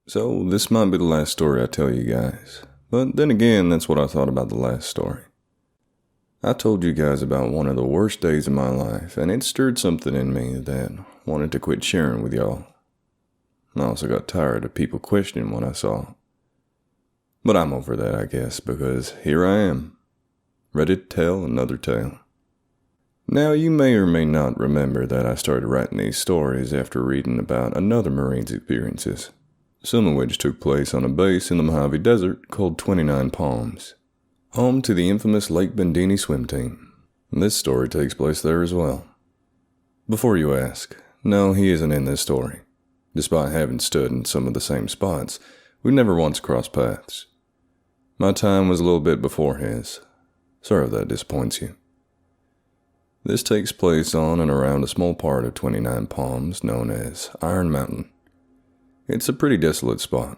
So this might be the last story I tell you guys, but then again, that's what I thought about the last story. I told you guys about one of the worst days of my life, and it stirred something in me that wanted to quit sharing with y'all. I also got tired of people questioning what I saw. But I'm over that, I guess, because here I am, ready to tell another tale. Now, you may or may not remember that I started writing these stories after reading about another Marine's experiences, some of which took place on a base in the Mojave Desert called 29 Palms, home to the infamous Lake Bendini swim team. This story takes place there as well. Before you ask, no, he isn't in this story. Despite having stood in some of the same spots, we never once crossed paths. My time was a little bit before his. Sorry if that disappoints you. This takes place on and around a small part of 29 Palms known as Iron Mountain. It's a pretty desolate spot,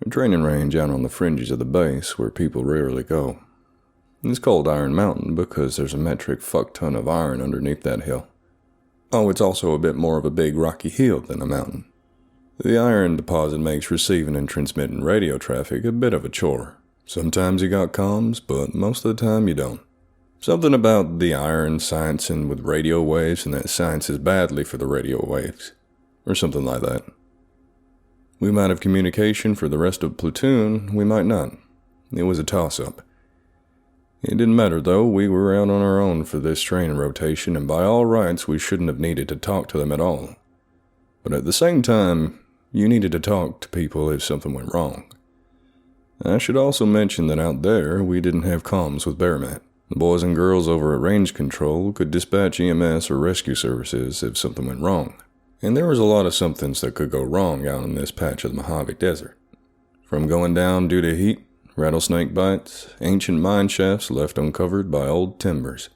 a training range out on the fringes of the base where people rarely go. It's called Iron Mountain because there's a metric fuck ton of iron underneath that hill. Oh, it's also a bit more of a big rocky hill than a mountain. The iron deposit makes receiving and transmitting radio traffic a bit of a chore. Sometimes you got comms, but most of the time you don't. Something about the iron sciencing with radio waves and that science is badly for the radio waves. Or something like that. We might have communication for the rest of the platoon, we might not. It was a toss-up. It didn't matter though, we were out on our own for this training rotation, and by all rights we shouldn't have needed to talk to them at all. But at the same time, you needed to talk to people if something went wrong. I should also mention that out there, we didn't have comms with Bearmat. The boys and girls over at Range Control could dispatch EMS or rescue services if something went wrong. And there was a lot of somethings that could go wrong out in this patch of the Mojave Desert. From going down due to heat, rattlesnake bites, ancient mine shafts left uncovered by old timbers,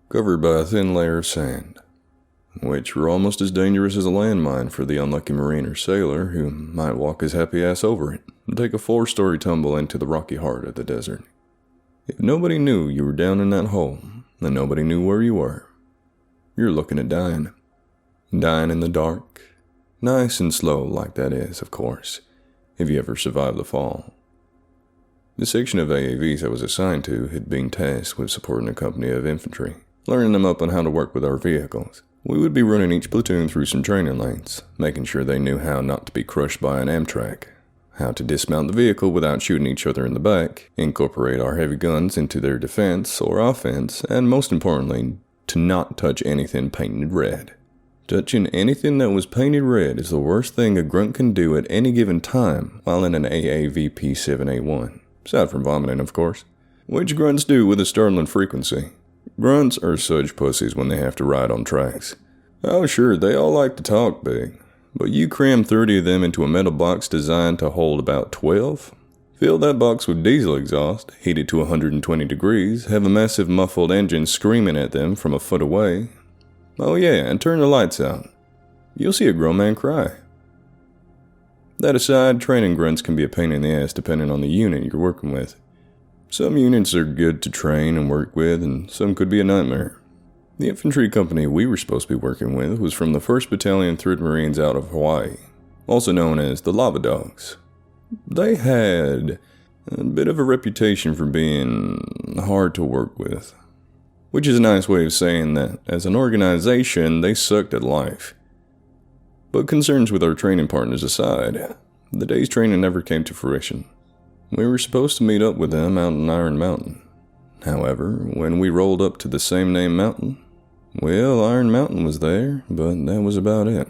covered by a thin layer of sand, which were almost as dangerous as a landmine for the unlucky marine or sailor who might walk his happy ass over it and take a 4-story tumble into the rocky heart of the desert. If nobody knew you were down in that hole, and nobody knew where you were, you're looking at dying. Dying in the dark. Nice and slow like that is, of course, if you ever survive the fall. The section of AAVs I was assigned to had been tasked with supporting a company of infantry, learning them up on how to work with our vehicles. We would be running each platoon through some training lanes, making sure they knew how not to be crushed by an Amtrak, how to dismount the vehicle without shooting each other in the back, incorporate our heavy guns into their defense or offense, and most importantly, to not touch anything painted red. Touching anything that was painted red is the worst thing a grunt can do at any given time while in an AAVP-7A1, aside from vomiting, of course, which grunts do with a startling frequency. Grunts are such pussies when they have to ride on tracks. Oh sure, they all like to talk big, but you cram 30 of them into a metal box designed to hold about 12? Fill that box with diesel exhaust, heat it to 120 degrees, have a massive muffled engine screaming at them from a foot away. Oh yeah, and turn the lights out. You'll see a grown man cry. That aside, training grunts can be a pain in the ass depending on the unit you're working with. Some units are good to train and work with, and some could be a nightmare. The infantry company we were supposed to be working with was from the 1st Battalion 3rd Marines out of Hawaii, also known as the Lava Dogs. They had a bit of a reputation for being hard to work with. Which is a nice way of saying that, as an organization, they sucked at life. But concerns with our training partners aside, the day's training never came to fruition. We were supposed to meet up with them out in Iron Mountain. However, when we rolled up to the same name mountain, well, Iron Mountain was there, but that was about it.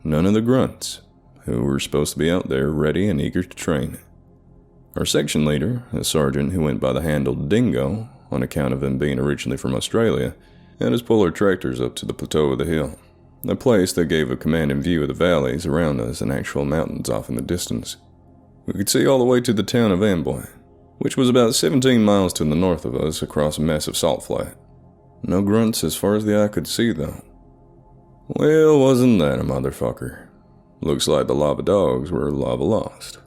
None of the grunts, who were supposed to be out there ready and eager to train. Our section leader, a sergeant who went by the handle Dingo, on account of him being originally from Australia, had us pull our tractors up to the plateau of the hill, a place that gave a commanding view of the valleys around us and actual mountains off in the distance. We could see all the way to the town of Amboy, which was about 17 miles to the north of us across a massive salt flat. No grunts as far as the eye could see, though. Well, wasn't that a motherfucker? Looks like the Lava Dogs were lava lost.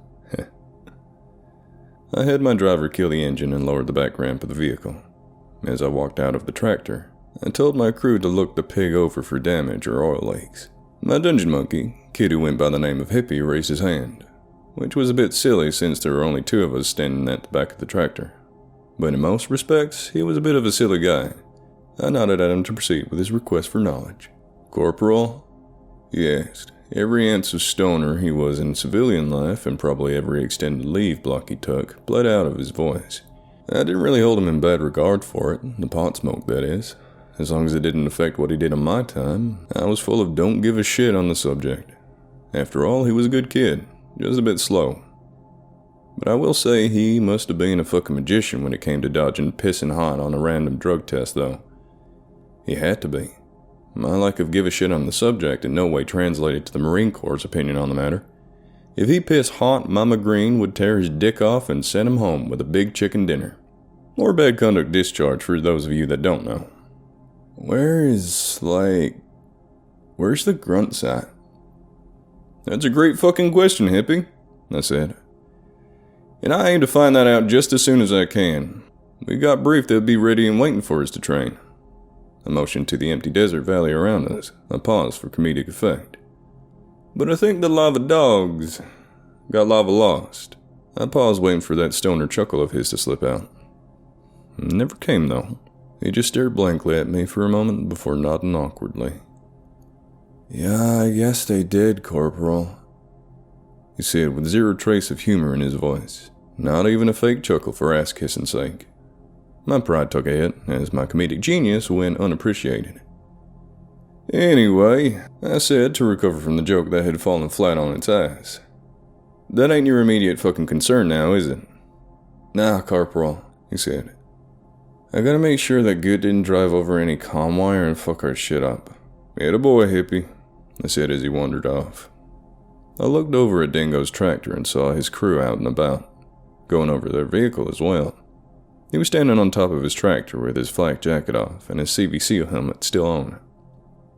I had my driver kill the engine and lowered the back ramp of the vehicle. As I walked out of the tractor, I told my crew to look the pig over for damage or oil leaks. My dungeon monkey, kid who went by the name of Hippie, raised his hand. which was a bit silly since there were only 2 of us standing at the back of the tractor. But in most respects, he was a bit of a silly guy. I nodded at him to proceed with his request for knowledge. "Corporal?" he asked. Every ounce of stoner he was in civilian life, and probably every extended leave block he took, bled out of his voice. I didn't really hold him in bad regard for it, the pot smoke that is. As long as it didn't affect what he did on my time, I was full of don't give a shit on the subject. After all, he was a good kid, just a bit slow. But I will say he must have been a fucking magician when it came to dodging pissing hot on a random drug test, though. He had to be. My lack of give a shit on the subject in no way translated to the Marine Corps' opinion on the matter. If he pissed hot, Mama Green would tear his dick off and send him home with a big chicken dinner. Or bad conduct discharge for those of you that don't know. Where's the grunts at? That's a great fucking question, hippie, I said. And I aim to find that out just as soon as I can. We got briefed they'd be ready and waiting for us to train. I motioned to the empty desert valley around us. I paused for comedic effect. But I think the lava dogs got lava lost. I paused waiting for that stoner chuckle of his to slip out. Never came though. He just stared blankly at me for a moment before nodding awkwardly. "Yeah, I guess they did, Corporal," he said with zero trace of humor in his voice. Not even a fake chuckle for ass-kissing's sake. My pride took a hit, as my comedic genius went unappreciated. "Anyway," I said to recover from the joke that had fallen flat on its ass. "That ain't your immediate fucking concern now, is it?" "Nah, Corporal," he said. "I gotta make sure that Good didn't drive over any comm wire and fuck our shit up." "Attaboy, hippie," I said as he wandered off. I looked over at Dingo's tractor and saw his crew out and about, going over their vehicle as well. He was standing on top of his tractor with his flak jacket off and his CVC helmet still on.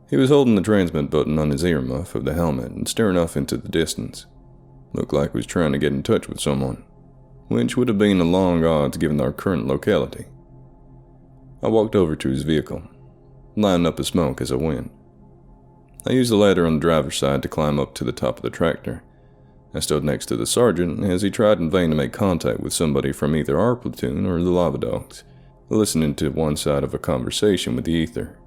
He was holding the transmit button on his earmuff of the helmet and staring off into the distance. Looked like he was trying to get in touch with someone, which would have been a long odds given our current locality. I walked over to his vehicle, lining up a smoke as I went. I used the ladder on the driver's side to climb up to the top of the tractor. I stood next to the sergeant as he tried in vain to make contact with somebody from either our platoon or the lava dogs, listening to one side of a conversation with the ether.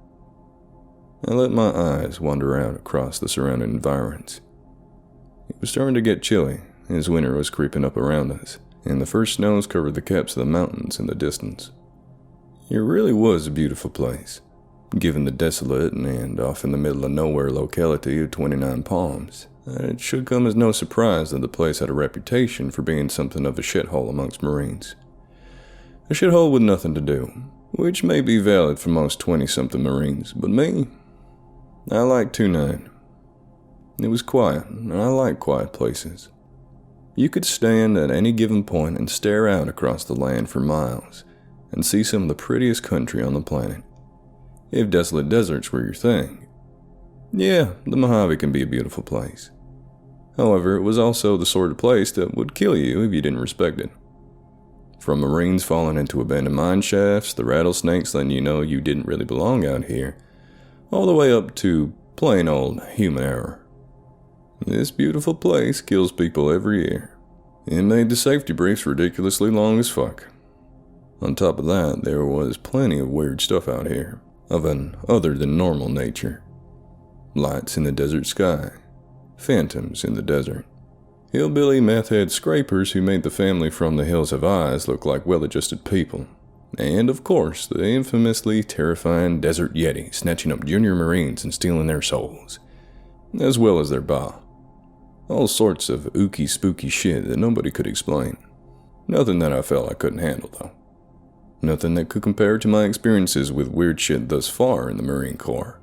I let my eyes wander out across the surrounding environs. It was starting to get chilly as winter was creeping up around us, and the first snows covered the caps of the mountains in the distance. It really was a beautiful place, given the desolate and off in the middle of nowhere locality of 29 Palms. It should come as no surprise that the place had a reputation for being something of a shithole amongst Marines. A shithole with nothing to do, which may be valid for most 20-something Marines, but me, I liked 29. It was quiet, and I like quiet places. You could stand at any given point and stare out across the land for miles and see some of the prettiest country on the planet. If desolate deserts were your thing. Yeah, the Mojave can be a beautiful place. However, it was also the sort of place that would kill you if you didn't respect it. From Marines falling into abandoned mine shafts, the rattlesnakes letting you know you didn't really belong out here, all the way up to plain old human error. This beautiful place kills people every year. It made the safety briefs ridiculously long as fuck. On top of that, there was plenty of weird stuff out here, of an other-than-normal nature. Lights in the desert sky, phantoms in the desert, hillbilly meth-head scrapers who made the family from the Hills Have Eyes look like well-adjusted people, and, of course, the infamously terrifying Desert Yeti snatching up junior Marines and stealing their souls, as well as their ba. All sorts of ooky spooky shit that nobody could explain. Nothing that I felt I couldn't handle, though. Nothing that could compare to my experiences with weird shit thus far in the Marine Corps.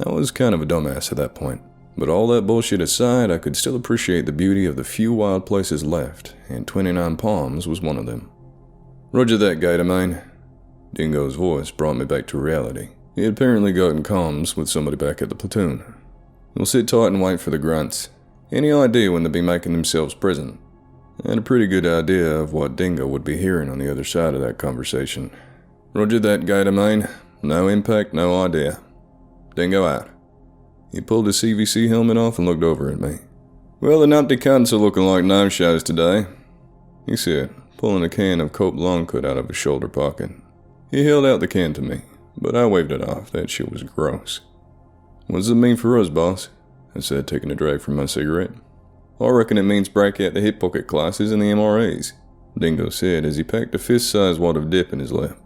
I was kind of a dumbass at that point, but all that bullshit aside, I could still appreciate the beauty of the few wild places left, and 29 Palms was one of them. "Roger that, guide of mine." Dingo's voice brought me back to reality. He had apparently gotten comms with somebody back at the platoon. "We'll sit tight and wait for the grunts. Any idea when they'll be making themselves present?" I had a pretty good idea of what Dingo would be hearing on the other side of that conversation. "Roger that, guide of mine. No impact, no idea. Dingo out." He pulled his CVC helmet off and looked over at me. Well, the Napty cunts are looking like knife shows today, he said, pulling a can of Cope Long Cut out of his shoulder pocket. He held out the can to me, but I waved it off. That shit was gross. What does it mean for us, boss? I said, taking a drag from my cigarette. I reckon it means break out the hip pocket classes and the MRAs, Dingo said as he packed a fist-sized wad of dip in his lap.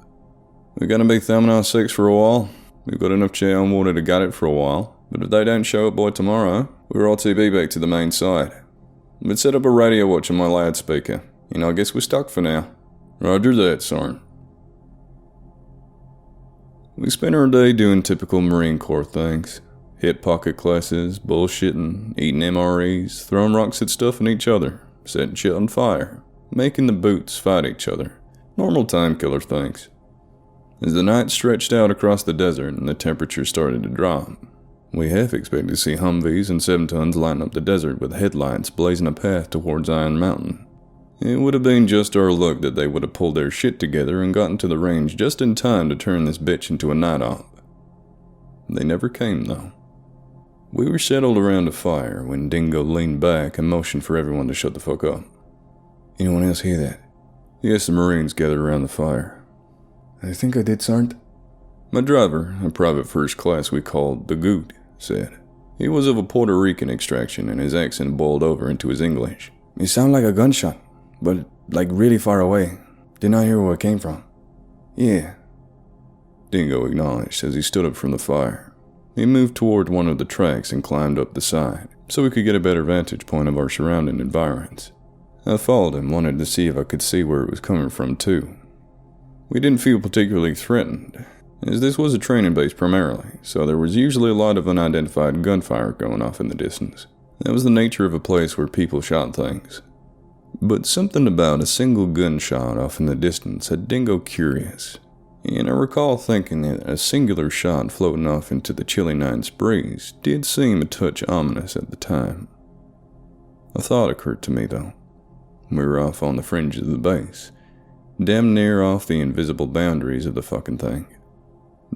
We're gonna be thumbing our six for a while. We've got enough chow and water to gut it for a while, but if they don't show up by tomorrow, we're RTB back to the main side. We'd set up a radio watch on my loudspeaker, and I guess we're stuck for now. Roger that, Sergeant. We spent our day doing typical Marine Corps things. Hip pocket classes, bullshitting, eating MREs, throwing rocks at stuff and each other, setting shit on fire, making the boots fight each other. Normal time killer things. As the night stretched out across the desert and the temperature started to drop, we half expected to see Humvees and 7-tons line up the desert with headlights blazing a path towards Iron Mountain. It would have been just our luck that they would have pulled their shit together and gotten to the range just in time to turn this bitch into a night op. They never came, though. We were settled around a fire when Dingo leaned back and motioned for everyone to shut the fuck up. Anyone else hear that? Yes, the Marines gathered around the fire. I think I did, Sergeant. My driver, a private first class we called the Goot, said. He was of a Puerto Rican extraction and his accent boiled over into his English. It sounded like a gunshot, but like really far away. Did not hear where it came from. Yeah. Dingo acknowledged as he stood up from the fire. He moved toward one of the tracks and climbed up the side, so we could get a better vantage point of our surrounding environs. I followed him, wanted to see if I could see where it was coming from too. We didn't feel particularly threatened, as this was a training base primarily, so there was usually a lot of unidentified gunfire going off in the distance. That was the nature of a place where people shot things. But something about a single gunshot off in the distance had Dingo curious. And I recall thinking that a singular shot floating off into the chilly night's breeze did seem a touch ominous at the time. A thought occurred to me, though. We were off on the fringes of the base, damn near off the invisible boundaries of the fucking thing.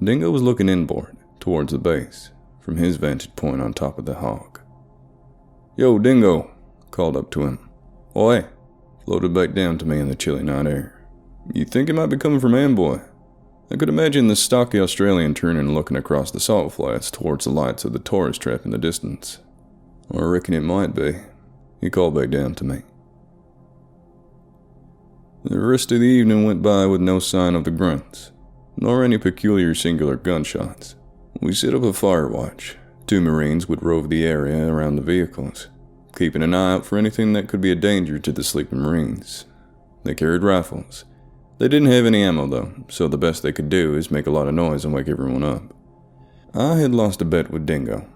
Dingo was looking inboard, towards the base, from his vantage point on top of the hog. Yo, Dingo, called up to him. Oi, floated back down to me in the chilly night air. You think it might be coming from Amboy? I could imagine the stocky Australian turning and looking across the salt flats towards the lights of the tourist trap in the distance. I reckon it might be. He called back down to me. The rest of the evening went by with no sign of the grunts, nor any peculiar singular gunshots. We set up a fire watch. 2 Marines would rove the area around the vehicles, keeping an eye out for anything that could be a danger to the sleeping Marines. They carried rifles. They didn't have any ammo though, so the best they could do is make a lot of noise and wake everyone up. I had lost a bet with Dingo.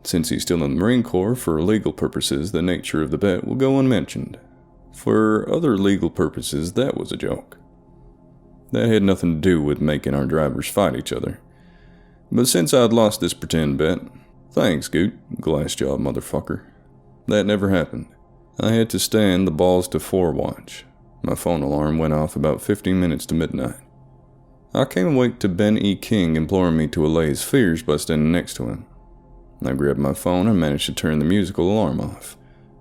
Since he's still in the Marine Corps, for legal purposes, the nature of the bet will go unmentioned. For other legal purposes, that was a joke. That had nothing to do with making our drivers fight each other. But since I'd lost this pretend bet, thanks, Goot, glass job motherfucker. That never happened. I had to stand the balls to 4 watch. My phone alarm went off about 15 minutes to midnight. I came awake to Ben E. King imploring me to allay his fears by standing next to him. I grabbed my phone and managed to turn the musical alarm off.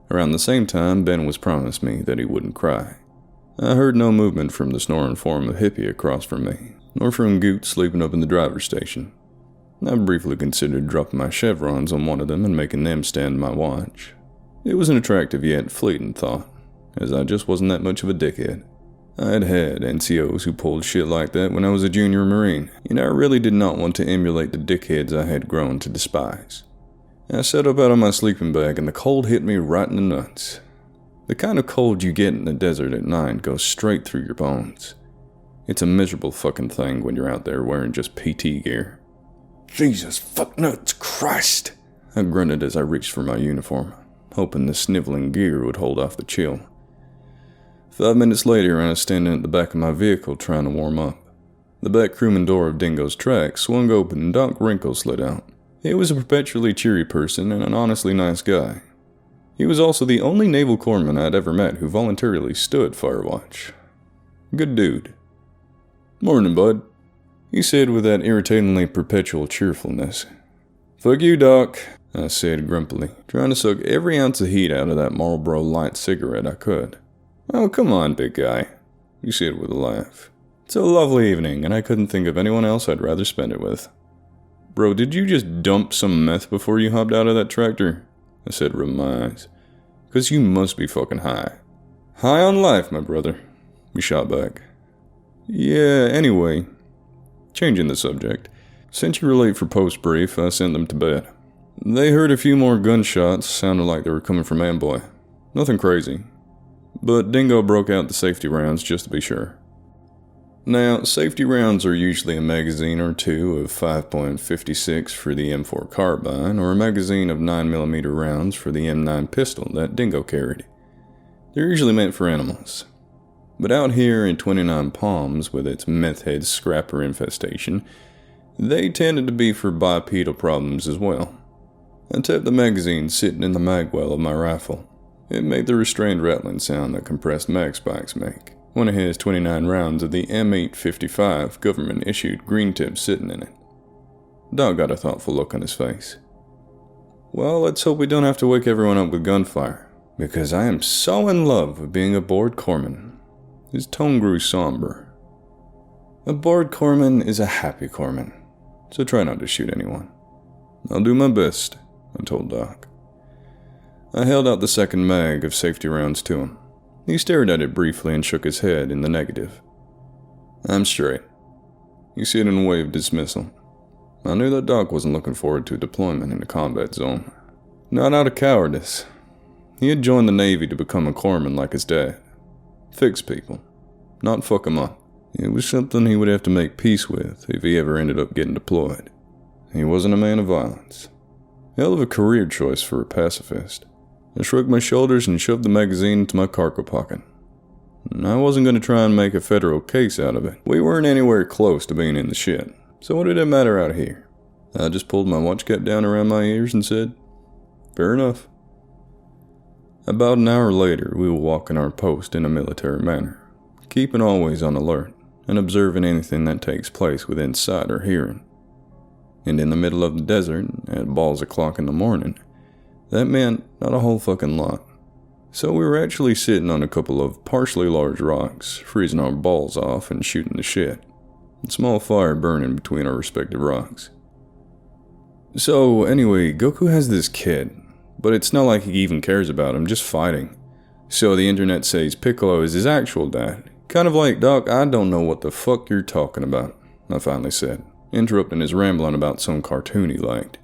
Around the same time, Ben was promised me that he wouldn't cry. I heard no movement from the snoring form of Hippie across from me, nor from Goot sleeping up in the driver's station. I briefly considered dropping my chevrons on one of them and making them stand my watch. It was an attractive yet fleeting thought, as I just wasn't that much of a dickhead. I had had NCOs who pulled shit like that when I was a junior Marine, and I really did not want to emulate the dickheads I had grown to despise. I sat up out of my sleeping bag and the cold hit me right in the nuts. The kind of cold you get in the desert at night goes straight through your bones. It's a miserable fucking thing when you're out there wearing just PT gear. Jesus fuck nuts Christ! I grunted as I reached for my uniform, hoping the sniveling gear would hold off the chill. 5 minutes later, I was standing at the back of my vehicle trying to warm up. The back crewman door of Dingo's track swung open and Doc Wrinkle slid out. He was a perpetually cheery person and an honestly nice guy. He was also the only naval corpsman I'd ever met who voluntarily stood fire watch. Good dude. Morning, bud, he said with that irritatingly perpetual cheerfulness. Fuck you, Doc, I said grumpily, trying to suck every ounce of heat out of that Marlboro Light cigarette I could. Oh, come on, big guy, he said with a laugh. It's a lovely evening, and I couldn't think of anyone else I'd rather spend it with. Bro, did you just dump some meth before you hopped out of that tractor? I said, rubbing my eyes. 'Cause you must be fucking high. High on life, my brother, he shot back. Yeah, anyway, changing the subject. Since you were late for post-brief, I sent them to bed. They heard a few more gunshots, sounded like they were coming from Amboy. Nothing crazy. But Dingo broke out the safety rounds just to be sure. Now, safety rounds are usually a magazine or two of 5.56 for the M4 carbine, or a magazine of 9mm rounds for the M9 pistol that Dingo carried. They're usually meant for animals. But out here in 29 Palms, with its meth head scrapper infestation, they tended to be for bipedal problems as well. I tapped the magazine sitting in the magwell of my rifle. It made the restrained rattling sound that compressed mag spikes make. One of his 29 rounds of the M855 government-issued green tip sitting in it. Doc got a thoughtful look on his face. Well, let's hope we don't have to wake everyone up with gunfire, because I am so in love with being a bored corpsman. His tone grew somber. A bored corpsman is a happy corpsman, so try not to shoot anyone. I'll do my best, I told Doc. I held out the second mag of safety rounds to him. He stared at it briefly and shook his head in the negative. I'm straight, he said in a way of dismissal. I knew that Doc wasn't looking forward to deployment in a combat zone. Not out of cowardice. He had joined the Navy to become a corpsman like his dad. Fix people, not fuck them up. It was something he would have to make peace with if he ever ended up getting deployed. He wasn't a man of violence. Hell of a career choice for a pacifist. I shrugged my shoulders and shoved the magazine into my cargo pocket. I wasn't going to try and make a federal case out of it. We weren't anywhere close to being in the shit, so what did it matter out here? I just pulled my watch cap down around my ears and said, fair enough. About an hour later, we were walking our post in a military manner, keeping always on alert and observing anything that takes place within sight or hearing. And in the middle of the desert, at balls o'clock in the morning, that meant not a whole fucking lot. So we were actually sitting on a couple of partially large rocks, freezing our balls off and shooting the shit. A small fire burning between our respective rocks. So anyway, Goku has this kid, but it's not like he even cares about him, just fighting. So the internet says Piccolo is his actual dad. Kind of like, Doc, I don't know what the fuck you're talking about, I finally said, interrupting his rambling about some cartoon he liked.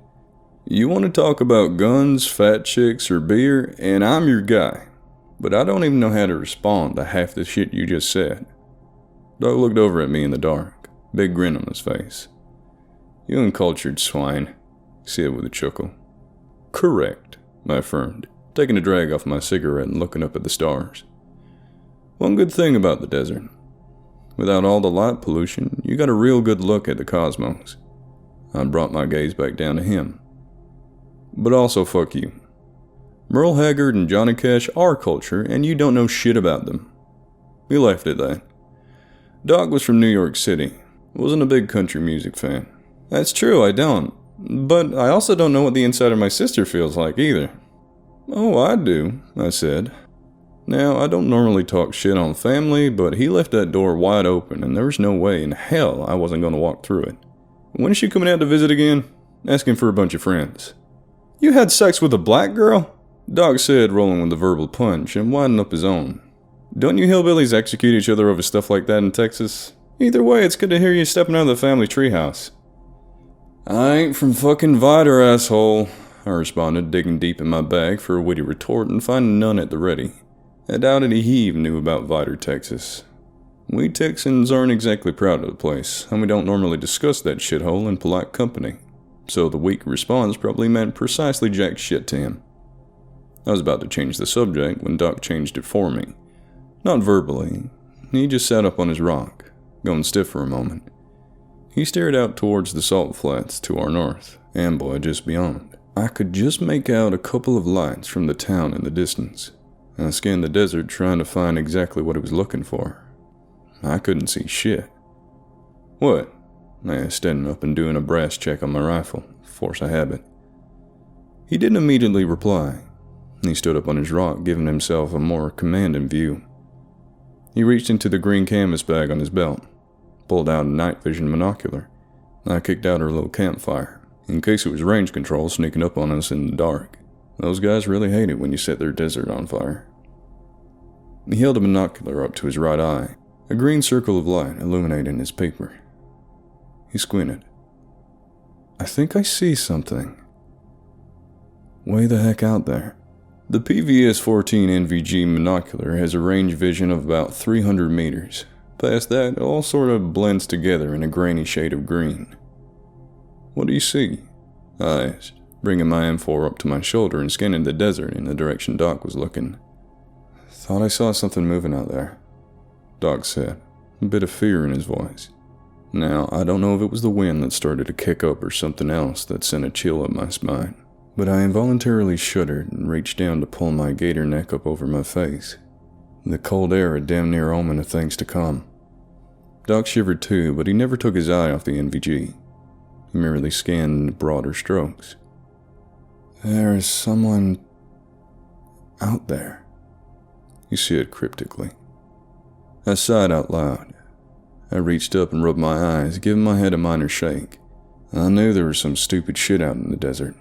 You want to talk about guns, fat chicks, or beer, and I'm your guy. But I don't even know how to respond to half the shit you just said. Doug looked over at me in the dark, big grin on his face. You uncultured swine, he said with a chuckle. Correct, I affirmed, taking a drag off my cigarette and looking up at the stars. One good thing about the desert. Without all the light pollution, you got a real good look at the cosmos. I brought my gaze back down to him. But also fuck you. Merle Haggard and Johnny Cash are culture, and you don't know shit about them. We left it that. Doc was from New York City. Wasn't a big country music fan. That's true, I don't. But I also don't know what the inside of my sister feels like either. Oh, I do, I said. Now, I don't normally talk shit on family, but he left that door wide open, and there was no way in hell I wasn't going to walk through it. When is she coming out to visit again? Asking for a bunch of friends. You had sex with a black girl? Doc said, rolling with a verbal punch and winding up his own. Don't you hillbillies execute each other over stuff like that in Texas? Either way, it's good to hear you stepping out of the family treehouse. I ain't from fucking Vidor, asshole, I responded, digging deep in my bag for a witty retort and finding none at the ready. I doubted he even knew about Vidor, Texas. We Texans aren't exactly proud of the place, and we don't normally discuss that shithole in polite company. So the weak response probably meant precisely jack shit to him. I was about to change the subject when Doc changed it for me. Not verbally. He just sat up on his rock, going stiff for a moment. He stared out towards the salt flats to our north, Amboy just beyond. I could just make out a couple of lights from the town in the distance. I scanned the desert trying to find exactly what he was looking for. I couldn't see shit. What? I asked, standing up and doing a brass check on my rifle, force a habit. He didn't immediately reply. He stood up on his rock, giving himself a more commanding view. He reached into the green canvas bag on his belt, pulled out a night vision monocular. I kicked out our little campfire, in case it was range control sneaking up on us in the dark. Those guys really hate it when you set their desert on fire. He held a monocular up to his right eye, a green circle of light illuminating his paper. He squinted. I think I see something. Way the heck out there. The PVS-14 NVG monocular has a range vision of about 300 meters. Past that, it all sort of blends together in a grainy shade of green. What do you see? I asked, bringing my M4 up to my shoulder and scanning the desert in the direction Doc was looking. Thought I saw something moving out there, Doc said, a bit of fear in his voice. Now, I don't know if it was the wind that started to kick up or something else that sent a chill up my spine, but I involuntarily shuddered and reached down to pull my gator neck up over my face. The cold air had damn near omen of things to come. Doc shivered too, but he never took his eye off the NVG. He merely scanned broader strokes. There is someone out there, he said cryptically. I sighed out loud. I reached up and rubbed my eyes, giving my head a minor shake. I knew there was some stupid shit out in the desert.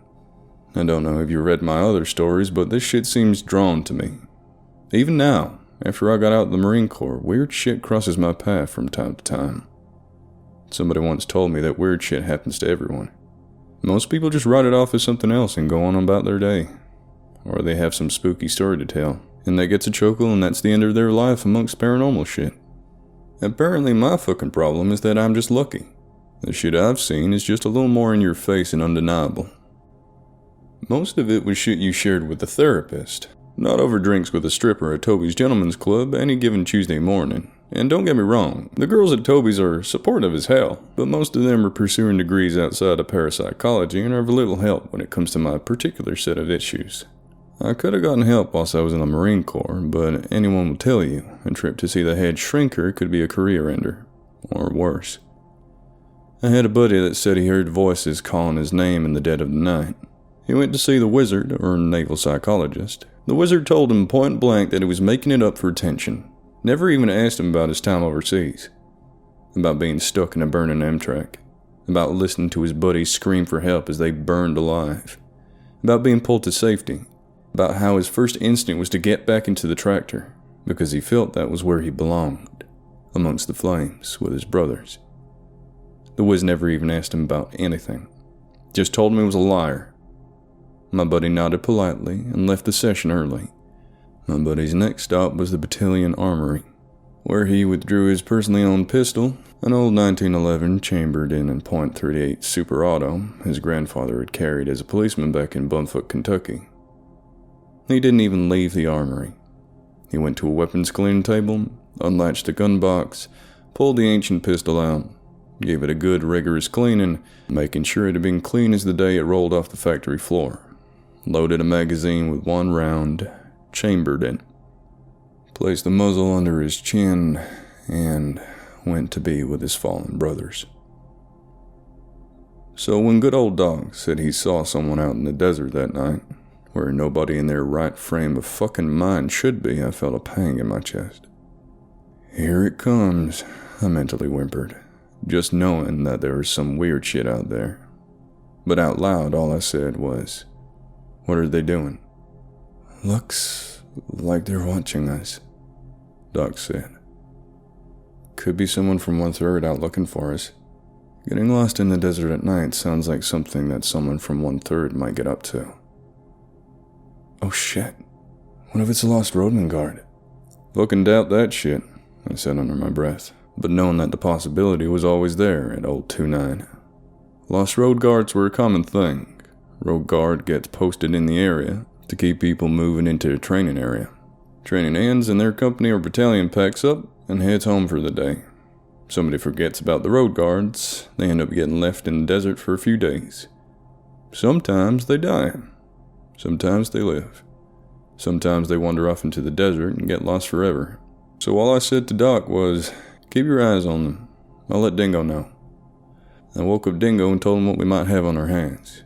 I don't know if you read my other stories, but this shit seems drawn to me. Even now, after I got out of the Marine Corps, weird shit crosses my path from time to time. Somebody once told me that weird shit happens to everyone. Most people just write it off as something else and go on about their day. Or they have some spooky story to tell, and that gets a chuckle and that's the end of their life amongst paranormal shit. Apparently my fucking problem is that I'm just lucky. The shit I've seen is just a little more in your face and undeniable. Most of it was shit you shared with a therapist, not over drinks with a stripper at Toby's Gentlemen's Club any given Tuesday morning. And don't get me wrong, the girls at Toby's are supportive as hell, but most of them are pursuing degrees outside of parapsychology and are of little help when it comes to my particular set of issues. I could have gotten help whilst I was in the Marine Corps, but anyone will tell you, a trip to see the head shrinker could be a career ender, or worse. I had a buddy that said he heard voices calling his name in the dead of the night. He went to see the wizard, or naval psychologist. The wizard told him point blank that he was making it up for attention. Never even asked him about his time overseas. About being stuck in a burning Amtrak. About listening to his buddies scream for help as they burned alive. About being pulled to safety. About how his first instinct was to get back into the tractor, because he felt that was where he belonged, amongst the flames with his brothers. The whiz never even asked him about anything. Just told him he was a liar. My buddy nodded politely and left the session early. My buddy's next stop was the battalion armory, where he withdrew his personally owned pistol, an old 1911 chambered in a .38 Super Auto his grandfather had carried as a policeman back in Bumfuck, Kentucky. He didn't even leave the armory. He went to a weapons cleaning table, unlatched the gun box, pulled the ancient pistol out, gave it a good rigorous cleaning, making sure it had been clean as the day it rolled off the factory floor. Loaded a magazine with one round, chambered it, placed the muzzle under his chin, and went to be with his fallen brothers. So when good old Dog said he saw someone out in the desert that night, where nobody in their right frame of fucking mind should be, I felt a pang in my chest. Here it comes, I mentally whimpered, just knowing that there was some weird shit out there. But out loud, all I said was, "What are they doing?" "Looks like they're watching us," Doc said. "Could be someone from 1/3 out looking for us. Getting lost in the desert at night sounds like something that someone from 1/3 might get up to." "Oh shit. What if it's a lost roadman guard?" "Fucking doubt that shit," I said under my breath, but knowing that the possibility was always there at old 29. Lost road guards were a common thing. Road guard gets posted in the area to keep people moving into a training area. Training ends and their company or battalion packs up and heads home for the day. Somebody forgets about the road guards, they end up getting left in the desert for a few days. Sometimes they die. Sometimes they live. Sometimes they wander off into the desert and get lost forever. So all I said to Doc was, "Keep your eyes on them. I'll let Dingo know." I woke up Dingo and told him what we might have on our hands.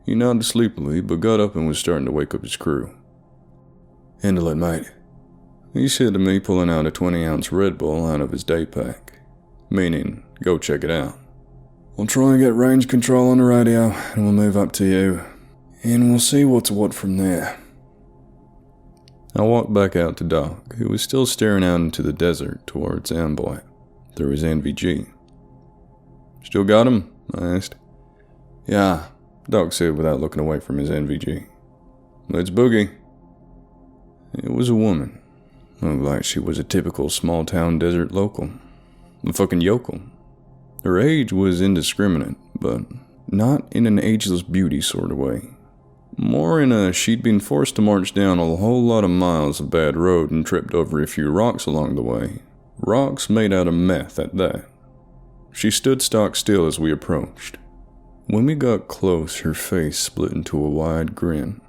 He nodded sleepily, but got up and was starting to wake up his crew. "Handle it, mate," he said to me, pulling out a 20-ounce Red Bull out of his day pack, meaning, go check it out. "We'll try and get range control on the radio, and we'll move up to you, and we'll see what's what from there." I walked back out to Doc, who was still staring out into the desert towards Amboy, through his NVG. "Still got him?" I asked. "Yeah," Doc said without looking away from his NVG. "Let's boogie." It was a woman. Looked like she was a typical small-town desert local. A fucking yokel. Her age was indiscriminate, but not in an ageless beauty sort of way. More in a she'd been forced to march down a whole lot of miles of bad road and tripped over a few rocks along the way. Rocks made out of meth at that. She stood stock still as we approached. When we got close, her face split into a wide grin.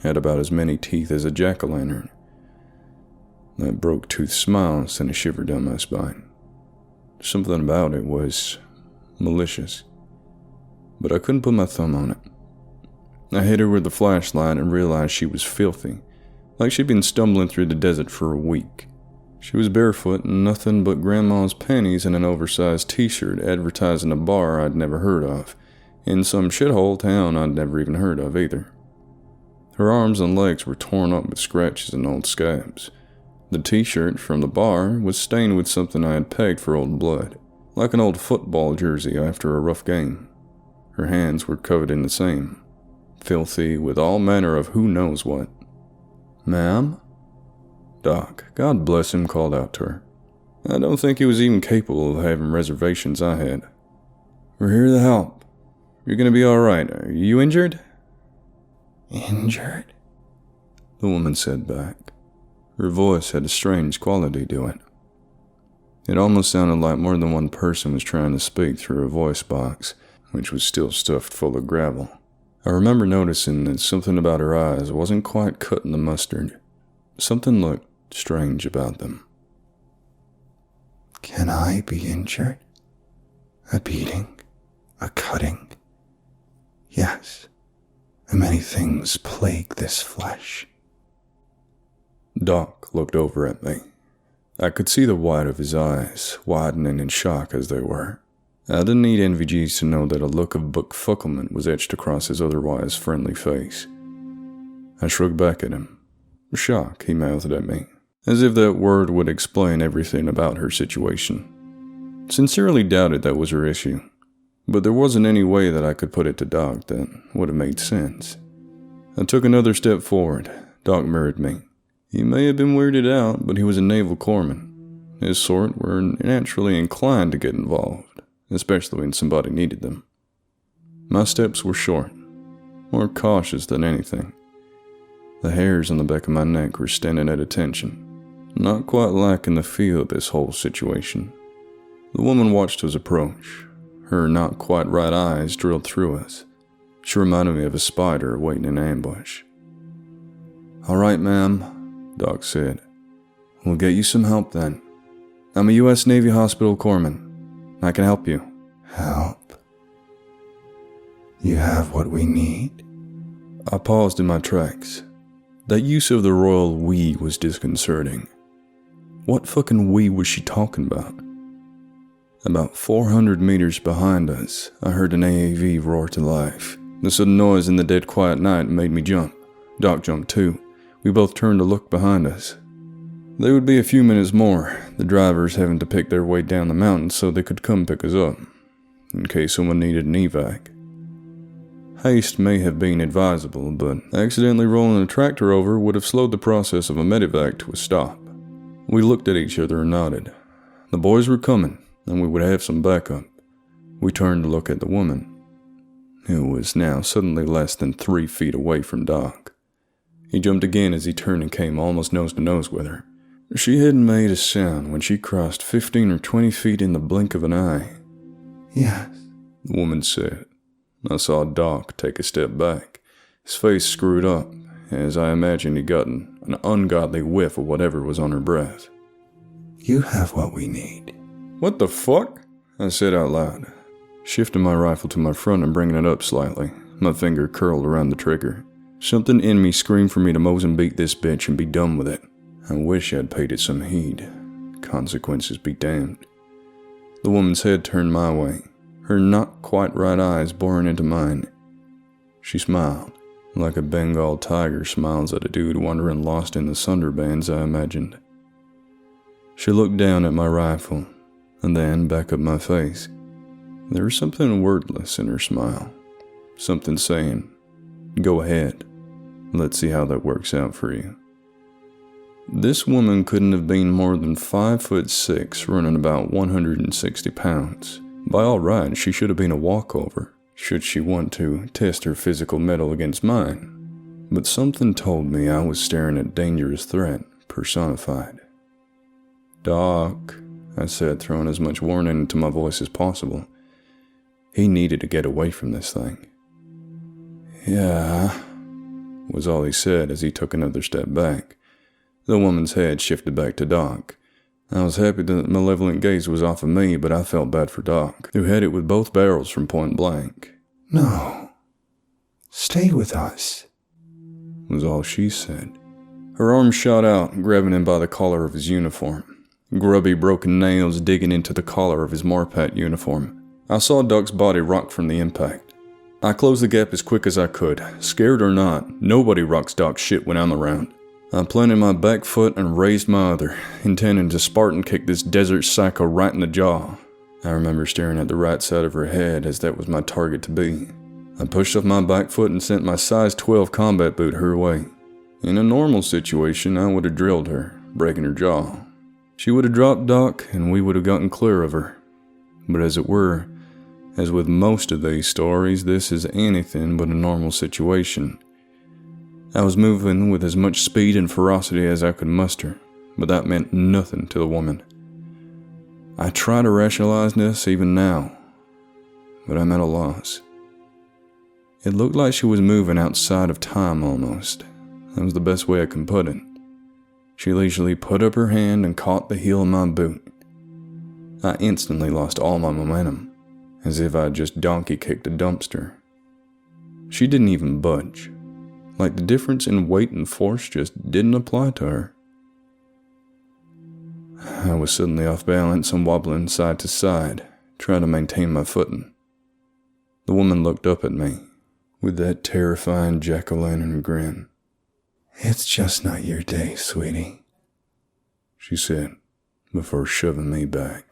Had about as many teeth as a jack-o'-lantern. That broke-tooth smile sent a shiver down my spine. Something about it was malicious, but I couldn't put my thumb on it. I hit her with the flashlight and realized she was filthy, like she'd been stumbling through the desert for a week. She was barefoot in nothing but grandma's panties and an oversized t-shirt advertising a bar I'd never heard of, in some shithole town I'd never even heard of either. Her arms and legs were torn up with scratches and old scabs. The t-shirt from the bar was stained with something I had pegged for old blood, like an old football jersey after a rough game. Her hands were covered in the same, filthy with all manner of who knows what. "Ma'am?" Doc, God bless him, called out to her. I don't think he was even capable of having reservations I had. "We're here to help. You're gonna be alright. Are you injured?" "Injured?" the woman said back. Her voice had a strange quality to it. It almost sounded like more than one person was trying to speak through a voice box, which was still stuffed full of gravel. I remember noticing that something about her eyes wasn't quite cutting the mustard. Something looked strange about them. "Can I be injured? A beating? A cutting? Yes, and many things plague this flesh." Doc looked over at me. I could see the white of his eyes, widening in shock as they were. I didn't need NVGs to know that a look of befuddlement was etched across his otherwise friendly face. I shrugged back at him. "Shock," he mouthed at me, as if that word would explain everything about her situation. Sincerely doubted that was her issue, but there wasn't any way that I could put it to Doc that would have made sense. I took another step forward. Doc mirrored me. He may have been weirded out, but he was a naval corpsman. His sort were naturally inclined to get involved, especially when somebody needed them. My steps were short, more cautious than anything. The hairs on the back of my neck were standing at attention, not quite liking the feel of this whole situation. The woman watched us approach. Her not quite right eyes drilled through us. She reminded me of a spider waiting in ambush. "All right, ma'am," Doc said. "We'll get you some help then. I'm a U.S. Navy hospital corpsman. I can help you." "Help? You have what we need?" I paused in my tracks. That use of the royal "we" was disconcerting. What fucking "we" was she talking about? About 400 meters behind us, I heard an AAV roar to life. The sudden noise in the dead quiet night made me jump. Doc jumped too. We both turned to look behind us. They would be a few minutes more, the drivers having to pick their way down the mountain so they could come pick us up, in case someone needed an evac. Haste may have been advisable, but accidentally rolling a tractor over would have slowed the process of a medevac to a stop. We looked at each other and nodded. The boys were coming, and we would have some backup. We turned to look at the woman, who was now suddenly less than 3 feet away from Doc. He jumped again as he turned and came almost nose to nose with her. She hadn't made a sound when she crossed 15 or 20 feet in the blink of an eye. "Yes," the woman said. I saw Doc take a step back, his face screwed up, as I imagined he'd gotten an ungodly whiff of whatever was on her breath. "You have what we need." "What the fuck?" I said out loud, shifting my rifle to my front and bringing it up slightly, My finger curled around the trigger. Something in me screamed for me to Mozambique this bitch and be done with it. I wish I'd paid it some heed. Consequences be damned. The woman's head turned my way, her not quite right eyes boring into mine. She smiled, like a Bengal tiger smiles at a dude wandering lost in the Sunderbans, I imagined. She looked down at my rifle, and then back up my face. There was something wordless in her smile. Something saying, "Go ahead. Let's see how that works out for you." This woman couldn't have been more than 5'6", running about 160 pounds. By all rights, she should have been a walkover, should she want to test her physical mettle against mine. But something told me I was staring at dangerous threat, personified. "Doc," I said, throwing as much warning into my voice as possible. He needed to get away from this thing. "Yeah," was all he said as he took another step back. The woman's head shifted back to Doc. I was happy that the malevolent gaze was off of me, but I felt bad for Doc, who had it with both barrels from point blank. "No. Stay with us," was all she said. Her arm shot out, grabbing him by the collar of his uniform. Grubby, broken nails digging into the collar of his Marpat uniform. I saw Doc's body rock from the impact. I closed the gap as quick as I could. Scared or not, nobody rocks Doc's shit when I'm around. I planted my back foot and raised my other, intending to Spartan kick this desert psycho right in the jaw. I remember staring at the right side of her head as that was my target to be. I pushed off my back foot and sent my size 12 combat boot her way. In a normal situation, I would have drilled her, breaking her jaw. She would have dropped Doc and we would have gotten clear of her. But as with most of these stories, this is anything but a normal situation. I was moving with as much speed and ferocity as I could muster, but that meant nothing to the woman. I try to rationalize this even now, but I'm at a loss. It looked like she was moving outside of time almost. That was the best way I can put it. She leisurely put up her hand and caught the heel of my boot. I instantly lost all my momentum, as if I had just donkey-kicked a dumpster. She didn't even budge. Like the difference in weight and force just didn't apply to her. I was suddenly off balance and wobbling side to side, trying to maintain my footing. The woman looked up at me, with that terrifying jack-o'-lantern grin. "It's just not your day, sweetie," she said, before shoving me back.